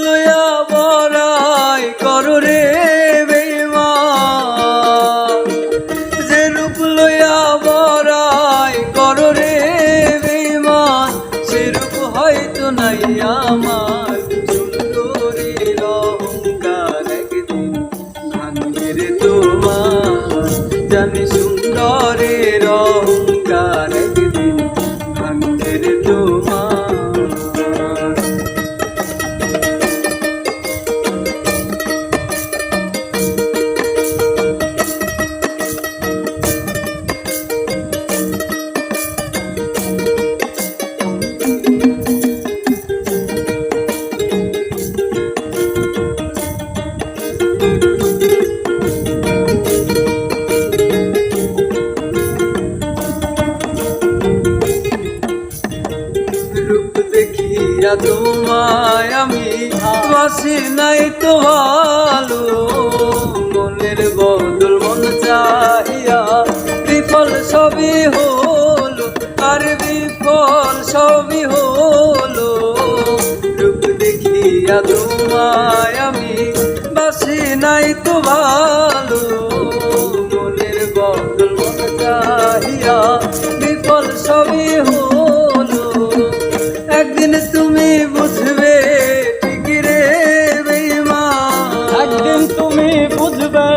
লইয়া বড়াই করো রে বেঈমান, যে রূপ লইয়া বড়াই করো রে বেঈমান, সে রূপ হয়তো নাই আমার। সুন্দরীর অহংকার একদিন ভাঙবে রে তোমার, জানি সুন্দরের অহংকার একদিন ভাঙবে রে তোমার। রূপ দেখিয়া তোমায় আমি বাসি নাই তো ভালো, মনের বদল মন চাহিয়া বিফল সবই হলো, আর বিফল সবই হলো। রূপ দেখিয়া তোমায় আমি বাসি নাই তো ভালো, মনের বদল মন চাহিয়া বিফল সবই হলো। একদিন তুমি বুঝবে ঠিক রে বেঈমান, একদিন তুমি বুঝবে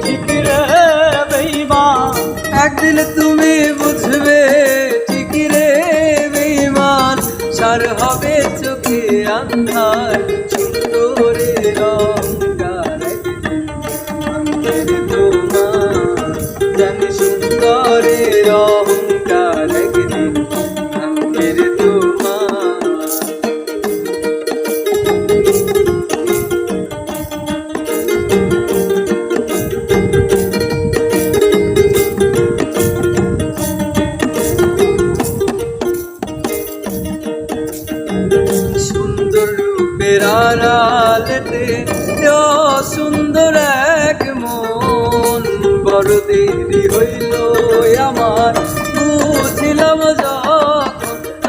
ঠিক রে বেঈমান, একদিন তুমি বুঝবে ঠিক রে বেঈমান, সার হবে চোখে আন্ধার। সুন্দরের অহংকার একদিন ভাঙবে রে তোমার, জানি সুন্দরের অহংকার একদিন ভাঙবে রে তোমার। সুন্দর রূপের আড়ালেতে সুন্দর এক মন, বড় দেরি হইল আমার বুঝিলাম যখন,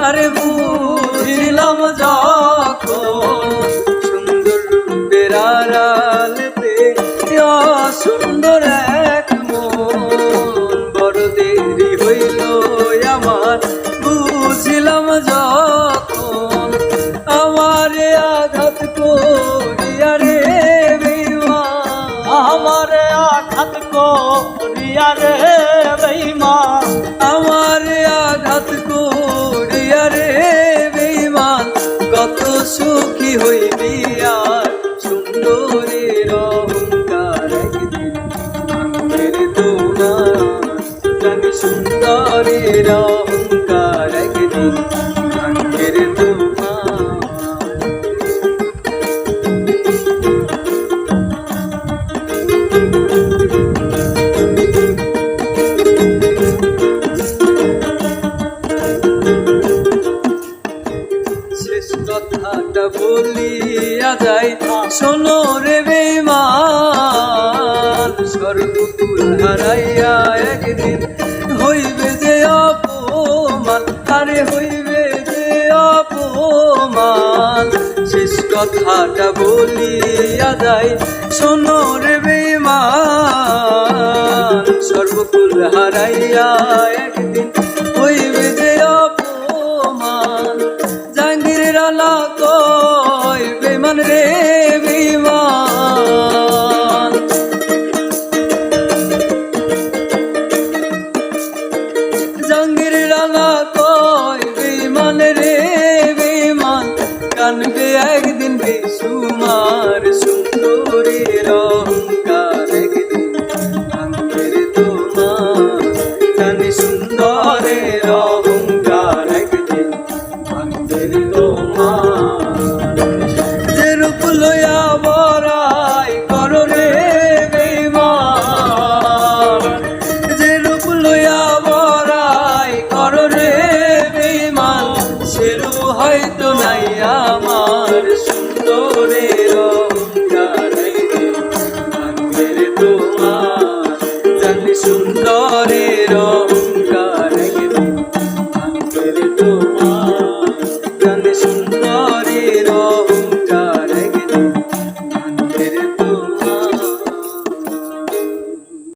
আরে বুঝিলাম যখন। সুন্দর রূপের আড়ালেতে সুন্দর এক মন, বড় দেরি হইল আমার বুঝিলাম যখন। আমারে আঘাত করিয়া রে বেঈমান, আমারে আঘাত করিয়া রে বেঈমান, আমারে আঘাত করিয়া রে বেঈমান, কত সুখী হইবি আর। সুন্দরের অহংকার একদিন ভাঙবে রে তোমার, জানি সুন্দরের অহংকার একদিন ভাঙবে রে তোমার। শেষ কথাটা বলিয়া যাই শোনো রে বেঈমান, সর্বকুল হারাইয়া একদিন হইবে যে অপমান, আরে হইবে যে অপমান। শেষ কথাটা বলিয়া যাই শোনো রে বেঈমান, সর্বকুল হারাইয়া একদিন হইবে যে অপমান। জাহাঙ্গীর রানা কয় বেঈমান রে বেঈমান, জাহাঙ্গীর রানা কয় বেঈমান রে বেঈমান, কানবে একদিন বেসুমার। সুন্দরের অহংকার একদিন ভাঙবে রে তোমার, জানি সুন্দরের অহংকার একদিন ভাঙবে রে তোমার। যে রূপ লইয়া বড়াই করো রে বেঈমান, যে রূপ লইয়া বড়াই করো রে বেঈমান, সে রূপ হয়তো নাই আমার। সুন্দরের অহংকার একদিন ভাঙবে রে তোমার, জানি সুন্দরের